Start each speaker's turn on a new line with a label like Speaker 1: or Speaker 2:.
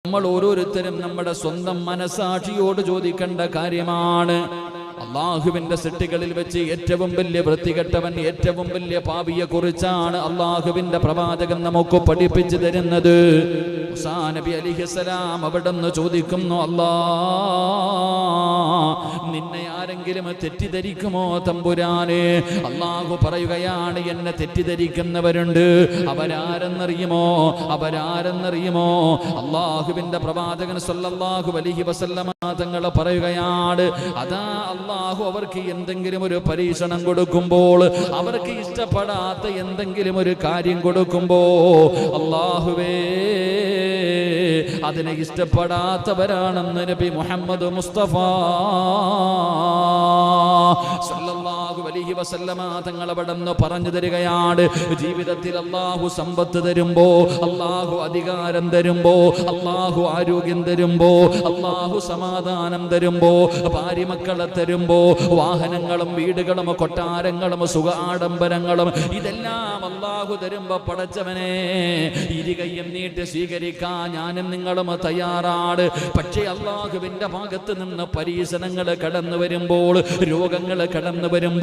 Speaker 1: നമ്മൾ ഓരോരുത്തരും നമ്മുടെ സ്വന്തം മനസാക്ഷിയോട് ചോദിക്കേണ്ട കാര്യമാണ്. അള്ളാഹുവിന്റെ സൃഷ്ടികളിൽ വെച്ച് ഏറ്റവും വലിയ വൃത്തികെട്ടവൻ, ഏറ്റവും വലിയ പാപിയെ കുറിച്ചാണ് അള്ളാഹുവിന്റെ പ്രവാചകൻ നമുക്ക് പഠിപ്പിച്ചു തരുന്നത്. മൂസാ നബി അലൈഹിസ്സലാം അവിടുന്ന് ചോദിക്കുന്നു, നിന്നെ ആരെങ്കിലും തെറ്റിദ്ധരിക്കുമോ തമ്പുരാനെ? അള്ളാഹു പറയുകയാണ്, എന്നെ തെറ്റിദ്ധരിക്കുന്നവരുണ്ട്. അവരാരെന്നറിയുമോ? അള്ളാഹുവിന്റെ പ്രവാചകൻ സല്ലല്ലാഹു അലൈഹി വസല്ലമ തങ്ങൾ പറയുകയാണ്, അതാ അള്ളാഹു അവർക്ക് എന്തെങ്കിലും ഒരു പരീക്ഷണം കൊടുക്കുമ്പോൾ, അവർക്ക് ഇഷ്ടപ്പെടാത്ത എന്തെങ്കിലും ഒരു കാര്യം കൊടുക്കുമ്പോ, അള്ളാഹുവേ അതിനെ ഇഷ്ടപ്പെടാത്തവരാണെന്ന് നബി മുഹമ്മദ് മുസ്തഫ സല്ലല്ലാഹു അലൈഹി വസല്ലമ തങ്ങൾ അവിടുന്ന് പറഞ്ഞു തരികയാണ്. ജീവിതത്തിൽ അള്ളാഹു സമ്പത്ത് തരുമ്പോ, അള്ളാഹു അധികാരം തരുമ്പോ, അള്ളാഹു ആരോഗ്യം തരുമ്പോ, അള്ളാഹു സമാധാനം തരുമ്പോ, ഭാര്യ മക്കളെ തരുമ്പോ, വാഹനങ്ങളും വീടുകളും കൊട്ടാരങ്ങളും സുഖ ആഡംബരങ്ങളും ഇതെല്ലാം അള്ളാഹു തരുമ്പോ, പടച്ചവനെ ഇരുകൈയും നീട്ടി സ്വീകരിക്കാൻ ഞാനും നിങ്ങളും തയ്യാറാണ്. പക്ഷേ അള്ളാഹുവിന്റെ ഭാഗത്ത് നിന്ന് പരീക്ഷണങ്ങൾ കടന്നു വരുമ്പോൾ, രോഗങ്ങൾ കടന്നു വരുമ്പോൾ,